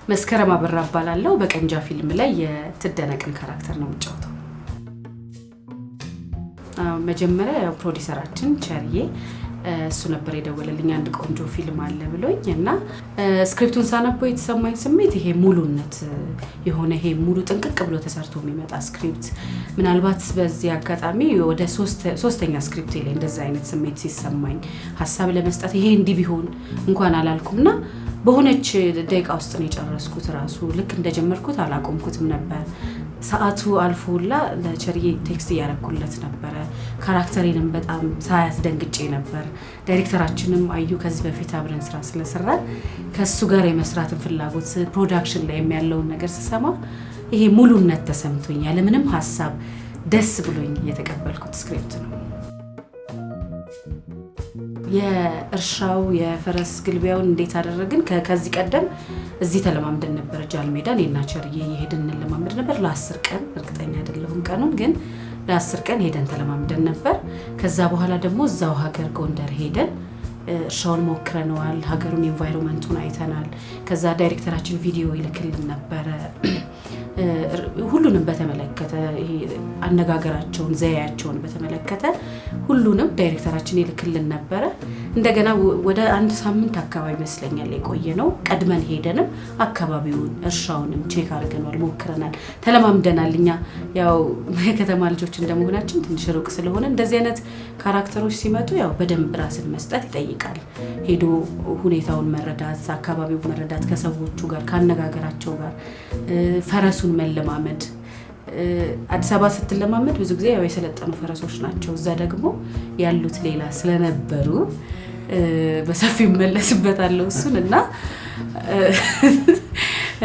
መስከረም አበራ እባላለሁ በቀንጃ ፊልም ላይ የትደነቅን ካራክተር ነው የምጫወተው። መጀመሪያ ፕሮዲዩሰራችን ቸርዬ እሱ ነበር የደወለልኝ አንድ ቆንጆ ፊልም አለ ብሎኝ እና ስክሪፕቱን ሳነበው የተሰማኝ ስሜት ይሄ ሙሉነት የሆነ ይሄ ሙሉ ጥንቅቅ ብሎ ተሰርቶ የሚመጣ ስክሪፕት ምናልባት በዚህ አጋጣሚ ወደ ሶስተኛ ስክሪፕት ላይ እንደዛ አይነት ስሜት ሲሰማኝ ሐሳብ ለመስጠት ይሄ እንዲህ ቢሆን እንኳን አላልኩምና በሆነች ደቂቃ ውስጥ ነው የጨረስኩት። ራሱ ልክ እንደጀመርኩት አላቆምኩትም ነበር። ሰዓቱ አልፎላ ለቸርዬ ቴክስት ያረኩለት ነበር። ካራክተሬንም በጣም ሳያት ደንግጬ ነበር። ዳይሬክተራችንም አዩ ከዚህ በፊት አብረን ስራ ስለሰራን ከሱ ጋር የመስራትን ፍላጎት ፕሮዳክሽን ላይ የሚያለው ነገር ስሰማ ይሄ ሙሉነት ተሰምቶኛል። ምንም ሐሳብ ደስ ብሎኝ የተቀበልኩት ስክሪፕት ነው። የእርሻው የፈረስ ግልቢያውን እንዴት አደረግን? ከዚህ ቀደም እዚህ ተለማምደን ነበር። ጃልሜዳ እኔና ቸርዬ ይሄድን እንለማመድ ነበር ለ10 ቀን እርግጠኛ አይደለሁም ቀኑን፣ ግን ለ10 ቀን ሄደን ተለማምደን ነበር። ከዛ በኋላ ደግሞ እዛው ሀገር ጎንደር ሄደን እርሻውን ሞክረነዋል። ሀገሩን ኢንቫይሮንመንቱን አይተናል። ከዛ ዳይሬክተራችን ቪዲዮ ይልክልን ነበር ሁሉንም በተመለከተ ይሄ አነጋገራቸውን ዘያቸውን በተመለከተ ሁሉንም ዳይሬክተራችን ይልክልን ነበር። እንደገና ወደ አንድ ሳምንት አካባቢ መስለኛል የቆየ ነው። ቀድመን ሄደንም አካባቢውን እርሻውንም ቼክ አድርገናል፣ ሞክረናል፣ ተለማምደናል። እኛ ያው የከተማ ልጆች እንደመሆናችን ትንሽ ሩቅ ስለሆነ እንደዚህ አይነት ካራክተሮች ሲመጡ ያው በደንብ ራስን መስጠት ይጠይቃል። ሄዶ ሁኔታውን መረዳት፣ አካባቢው መረዳት፣ ከሰዎቹ ጋር ካነጋገራቸው ጋር ፈረሱን መለማመድ። አዲስ አበባ ስትለማመድ ብዙ ጊዜ ያው የሰለጠኑ ፈረሶች ናቸው። እዛ ደግሞ ያሉት ሌላ ስለነበሩ በሰፊው መለስበታለሁ እሱን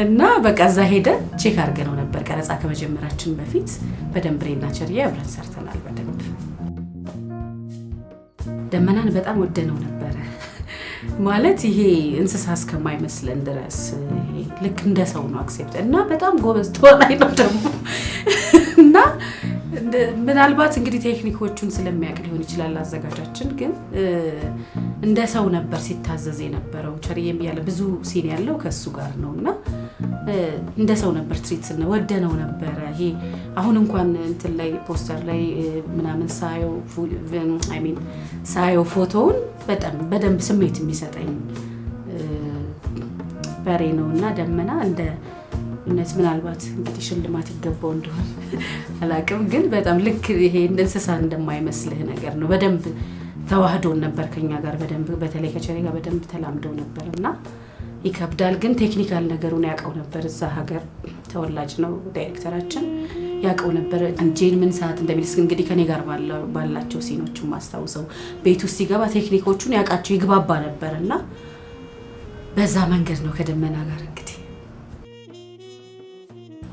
እና በቃ እዛ ሄደን ቼክ አድርገነው ነበር። ቀረጻ ከመጀመራችን በፊት በደንብ እኔና ቸርዬ አብረን ሰርተናል። በደንብ ደመናን በጣም ወደነው ነበረ። ማለት ይሄ እንስሳ እስከማይመስለን ድረስ ልክ እንደ ሰው ነው አክሴፕት እና በጣም ጎበዝ ተዋናይ ነው ደግሞ እና ምናልባት እንግዲህ ቴክኒኮቹን ስለሚያውቅ ሊሆን ይችላል አዘጋጃችን፣ ግን እንደ ሰው ነበር ሲታዘዝ የነበረው። ቸርዬም ያለ ብዙ ሲን ያለው ከሱ ጋር ነውና እንደ ሰው ነበር ትሪት ወደነው ነበረ። ይሄ አሁን እንኳን እንትን ላይ ፖስተር ላይ ምናምን ሳየው ፎቶውን በደንብ ስሜት የሚሰጠኝ በሬ ነውና ደመና እንደ እነዚህ ምናልባት እንግዲህ ሽልማት ይገባው እንደሆነ አላውቅም፣ ግን በጣም ልክ ይሄ እንስሳ እንደማይመስልህ ነገር ነው። በደንብ ተዋህዶን ነበር ከኛ ጋር በደንብ በተለይ ከቸርዬ ጋር በደንብ ተላምደው ነበርና ይከብዳል። ግን ቴክኒካል ነገሩን ያውቀው ነበር። እዛ ሀገር ተወላጅ ነው ዳይሬክተራችን፣ ያውቀው ነበር አንጄን ምን ሰዓት እንደሚልስ እንግዲህ ከኔ ጋር ባላቸው ሲኖችን ማስታውሰው ቤት ውስጥ ሲገባ ቴክኒኮቹን ያውቃቸው ይግባባ ነበርና በዛ መንገድ ነው ከደመና ጋር እንግዲህ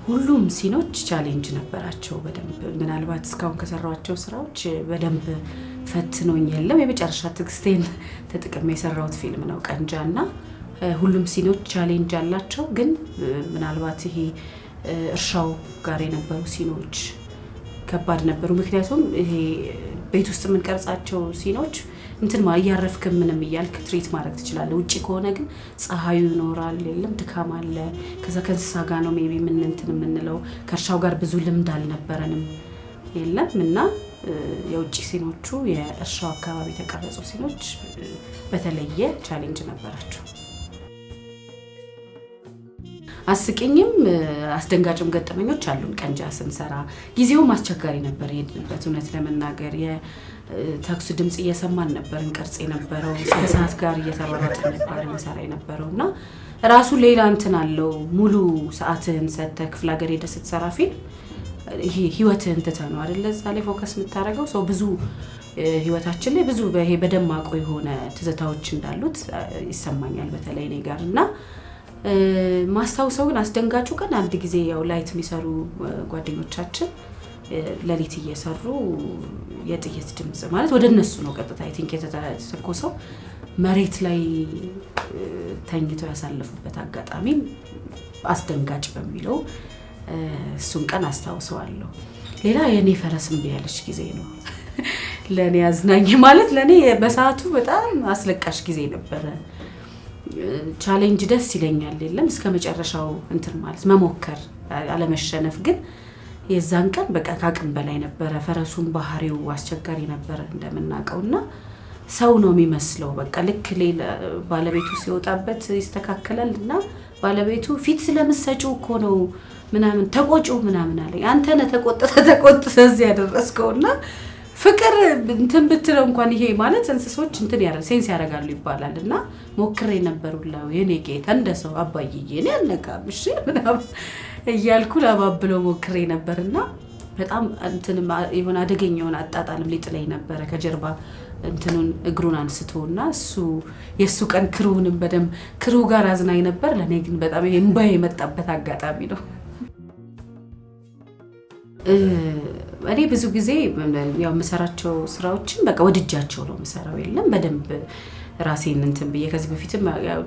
ሁሉም ሲኖች ቻሌንጅ ነበራቸው። በደንብ ምናልባት እስካሁን ከሰራኋቸው ስራዎች በደንብ ፈትኖኝ የለም። የመጨረሻ ትግስቴን ተጠቅሜ የሰራሁት ፊልም ነው ቀንጃና ሁሉም ሲኖች ቻሌንጅ አላቸው። ግን ምናልባት ይሄ እርሻው ጋር የነበሩ ሲኖች ከባድ ነበሩ። ምክንያቱም ይሄ ቤት ውስጥ የምንቀርጻቸው ሲኖች እንትን እያረፍክ ምንም እያልክ ትሪት ማድረግ ትችላለህ። ውጪ ከሆነ ግን ፀሐዩ ይኖራል፣ የለም ድካም አለ። ከዛ ከእንስሳ ጋር ነው ሜቢ ምን እንትን የምንለው። ከእርሻው ጋር ብዙ ልምድ አልነበረንም የለም እና የውጪ ሲኖቹ የእርሻው አካባቢ የተቀረጹ ሲኖች በተለየ ቻሌንጅ ነበራቸው። አስቂኝም አስደንጋጭም ገጠመኞች አሉን። ቀንጃ ስንሰራ ጊዜውም አስቸጋሪ ነበር። የሄድንበት እውነት ለመናገር የተኩስ ድምጽ እየሰማን ነበር እንቀርጽ የነበረው። ከሰዓት ጋር እየተሯሯጥን ነበር እንሰራ የነበረውና ራሱ ሌላ እንትን አለው። ሙሉ ሰዓትህን ሰጥተህ ክፍለ ሀገር ሄደህ ስትሰራ ፊልም ይሄ ህይወትህን ትተህ ነው አይደል እዛ ላይ ፎከስ የምታደርገው። ሰው ብዙ ህይወታችን ላይ ብዙ ይሄ በደማቁ የሆነ ትዝታዎች እንዳሉት ይሰማኛል በተለይ እኔ ጋር እና ማስታውሰው ግን አስደንጋጩ ቀን አንድ ጊዜ ያው ላይት የሚሰሩ ጓደኞቻችን ለሊት እየሰሩ የጥይት ድምጽ ማለት ወደ እነሱ ነው ቀጥታ አይ ቲንክ የተተኮሰው መሬት ላይ ተኝተው ያሳለፉበት አጋጣሚ አስደንጋጭ በሚለው እሱን ቀን አስታውሰዋለሁ። ሌላ የኔ ፈረስም ቢያለች ጊዜ ነው ለኔ አዝናኝ ማለት ለኔ በሰዓቱ በጣም አስለቃሽ ጊዜ ነበር። ቻሌንጅ ደስ ይለኛል የለም እስከመጨረሻው እንትን ማለት መሞከር አለመሸነፍ ግን የዛን ቀን በቃ ካቅም በላይ ነበር ፈረሱን ባህሪው አስቸጋሪ ነበር እንደምናቀውና ሰው ነው የሚመስለው በቃ ልክ ሌላ ባለቤቱ ሲወጣበት ይስተካከላልና ባለቤቱ ፊት ስለምሰጪው እኮ ነው ምናምን ተቆጪው ምናምን አለኝ አንተ ነህ ተቆጥተህ እዚህ ያደረስከውና ፍቅር እንትን ብትለው እንኳን ይሄ ማለት እንስሶች እንትን ያረ ሴንስ ያረጋሉ ይባላልና ሞክሬ ነበርውላው የኔ ጌታ እንደሰው አባዬ የኔ አነቃብሽ ምናምን እያልኩ ላባብለው ሞክሬ ነበርና በጣም እንትን ይሆን አደገኛውን አጣጣልም ሊጥለኝ ነበር ከጀርባ እንትኑን እግሩን አንስቶና እሱ የሱ ቀን ክሩንም በደም ክሩ ጋር አዝናኝ ነበር ለኔ ግን በጣም እንባዬ የመጣበት አጋጣሚ ነው እኔ ብዙ ጊዜ ያው መሰራቸው ስራዎችን በቃ ወድጃቸው ነው መሰራው የለም በደንብ ራሴን እንትን በየ ከዚህ በፊትም ያው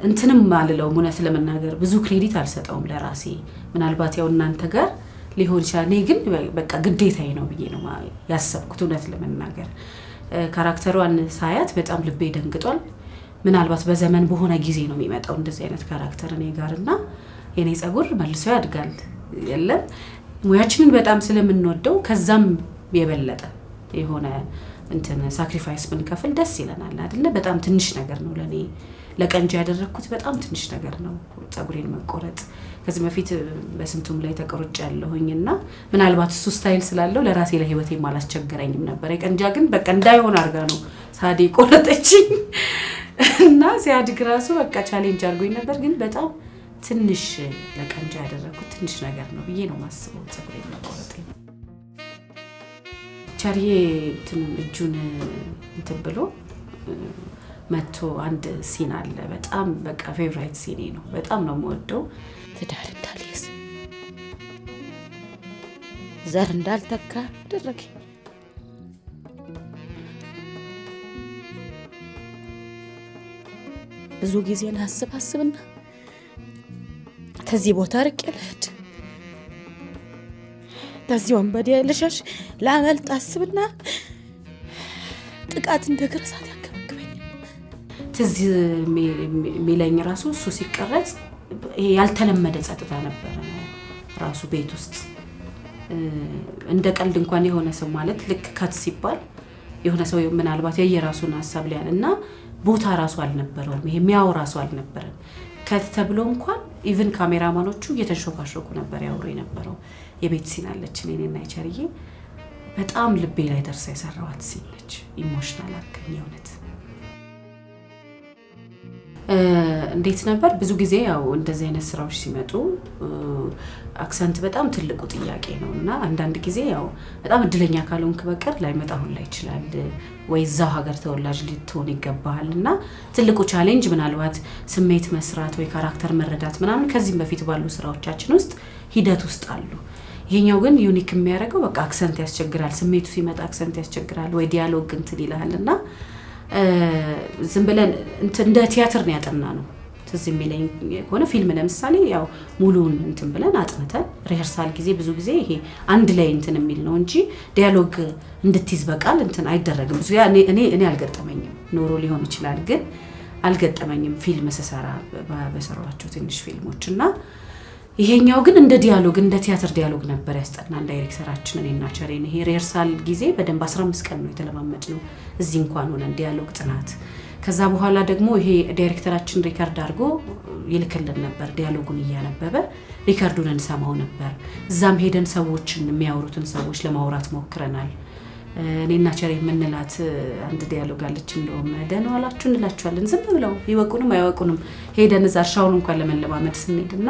እንትንም ማልለው ሙነት ለመናገር ብዙ ክሬዲት አልሰጠውም ለራሴ ምናልባት ያው እናንተ ጋር ሊሆን ይችላል እኔ ግን በቃ ግዴታዬ ነው ብዬ ነው ያሰብኩት ሙነት ለመናገር ካራክተሯን ሳያት በጣም ልቤ ደንግጧል ምናልባት በዘመን በሆነ ጊዜ ነው የሚመጣው እንደዚህ አይነት ካራክተር እኔ ጋርና የኔ ጸጉር መልሶ ያድጋል የለም ሙያችንን በጣም ስለምንወደው ከዛም የበለጠ የሆነ እንትን ሳክሪፋይስ ብንከፍል ደስ ይለናል አይደለ በጣም ትንሽ ነገር ነው ለኔ ለቀንጂ ያደረኩት በጣም ትንሽ ነገር ነው ጸጉሬን መቆረጥ ከዚህ በፊት በስንቱም ላይ ተቆርጬ ያለሁኝና ምናልባት እሱ ስታይል ስላለው ለራሴ ለህይወቴ ማላስቸገረኝም ነበር የቀንጃ ግን በቃ እንዳይሆን አርጋ ነው ሳዲ ቆረጠችኝ እና ሲያድግ ራሱ በቃ ቻሌንጅ አርጎኝ ነበር ግን በጣም ትንሽ ለቀንጃ ያደረኩት ትንሽ ነገር ነው ብዬ ነው ማስበው ጸጉሬን መቆረጥ ቻሪዬ እጁን እንትን ብሎ መጥቶ አንድ ሲን አለ በጣም በቃ ፌቨራይት ሲኔ ነው በጣም ነው የምወደው ትዳር እንዳልይዝ ዘር እንዳልተካ አደረገ ብዙ ጊዜ ላስብና ከዚህ ቦታ ርቄ ልሄድ ለዚህ ወንበዴ ልሸሽ ላመልጥ አስብና ጥቃት እንደግረሳት ትዝ ሚለኝ ራሱ እሱ ሲቀረጽ ይሄ ያልተለመደ ጸጥታ ነበር ራሱ ቤት ውስጥ እንደ ቀልድ እንኳን የሆነ ሰው ማለት ልክ ካት ሲባል የሆነ ሰው ምናልባት የየራሱን ሐሳብ ሊያልና ቦታ ራሱ አልነበረውም ይሄ ሚያው ራሱ አልነበረም ከተብሎ እንኳን ኢቭን ካሜራማኖቹ እየተሾካሾኩ ነበር ያወሩ የነበረው የቤት ሲን አለች እኔና ይቸርዬ በጣም ልቤ ላይ ደርሳ የሰራዋት ሲን ነች ኢሞሽናል አከኝ እውነት እንዴት ነበር ብዙ ጊዜ ያው እንደዚህ አይነት ስራዎች ሲመጡ አክሰንት በጣም ትልቁ ጥያቄ ነውና አንዳንድ ጊዜ ያው በጣም እድለኛ ካልሆንክ በቀር ላይመጣ ሁላ ይችላል ወይ እዛው ሀገር ተወላጅ ልትሆን ይገባልና ትልቁ ቻሌንጅ ምናልባት ስሜት መስራት ወይ ካራክተር መረዳት ምናምን ከዚህም በፊት ባሉ ስራዎቻችን ውስጥ ሂደት ውስጥ አሉ ይሄኛው ግን ዩኒክ የሚያደርገው በቃ አክሰንት ያስቸግራል ስሜቱ ሲመጣ አክሰንት ያስቸግራል ወይ ዲያሎግ እንትን ይላልና ዝም ብለን እንደ ቲያትር ነው ያጠናነው ትዝ የሚለኝ ሆነ ፊልም ለምሳሌ ያው ሙሉን እንትን ብለን አጥንተን ሪሄርሳል ጊዜ ብዙ ጊዜ ይሄ አንድ ላይ እንትን የሚል ነው እንጂ ዲያሎግ እንድትይዝ በቃል እንትን አይደረግም ብዙ እኔ አልገጠመኝም ኖሮ ሊሆን ይችላል ግን አልገጠመኝም ፊልም ሰሰራ በሰራቸው ትንሽ ፊልሞችና ይሄኛው ግን እንደ ዲያሎግ እንደ ቲያትር ዲያሎግ ነበር ያስጠናን ዳይሬክተራችን እኔና ቸሬን ይሄ ሪሄርሳል ጊዜ በደንብ 15 ቀን ነው የተለማመድነው እዚህ እንኳን ሆነን ዲያሎግ ጥናት ከዛ በኋላ ደግሞ ይሄ ዳይሬክተራችን ሪከርድ አድርጎ ይልክልን ነበር ዲያሎጉን እያነበበ ሪከርዱን እንሰማው ነበር እዛም ሄደን ሰዎችን የሚያወሩትን ሰዎች ለማውራት ሞክረናል እኔና ቸሬ ምንላት አንድ ዲያሎግ አለች እንደውም ደህና ዋላችሁ እንላችኋለን ዝም ብለው ይወቁንም አይወቁንም ሄደን እዛ ሻውን እንኳን ለመለማመድ ስንሄድና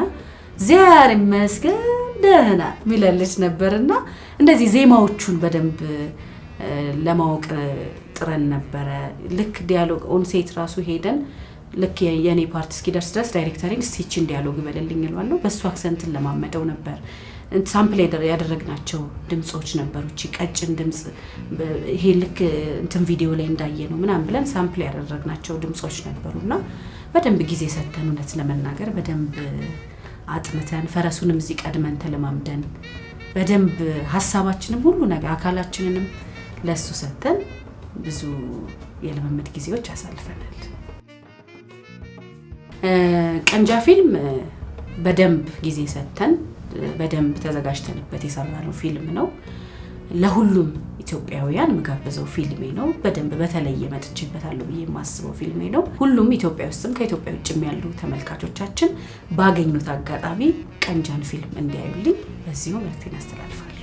ዚያር መስገን ደህና ሚላለች ነበርና እንደዚህ ዜማዎቹን በደንብ ለማወቅ ጥረን ነበር ልክ ዲያሎግ ኦን ሴት ራሱ ሄደን ልክ የኔ ፓርት እስኪደርስ ድረስ ዳይሬክተሪን ስቲችን ዲያሎግ በለልኝ ይሏል በሱ አክሰንትን ለማመደው ነበር ሳምፕል ያደረግናቸው ድምጾች ነበሩ እቺ ቀጭን ድምጽ ይሄ ልክ እንትን ቪዲዮ ላይ እንዳየ ነው ምናምን ብለን ሳምፕል ያደረግናቸው ድምጾች ነበሩና በደንብ ጊዜ ሰተን እውነት ለመናገር በደንብ አጥምተን ፈረሱንም እዚህ ቀድመን ተለማምደን በደንብ ሐሳባችንም ሁሉ ነገር አካላችንንም ለሱ ሰተን ብዙ የለመመድ ጊዜዎች አሳልፈናል ቀንጃ ፊልም በደንብ ጊዜ ሰጥተን በደንብ ተዘጋጅተንበት የሰራነው ፊልም ነው። ለሁሉም ኢትዮጵያውያን መጋበዘው ፊልሜ ነው። በደንብ በተለየ መጥቼበታለሁ ብዬ የማስበው ፊልሜ ነው። ሁሉም ኢትዮጵያ ውስጥም ከኢትዮጵያ ውጭም ያሉ ተመልካቾቻችን ባገኙት አጋጣሚ ቀንጃን ፊልም እንዲያዩልኝ በዚሁ መልእክቴን አስተላልፋለሁ።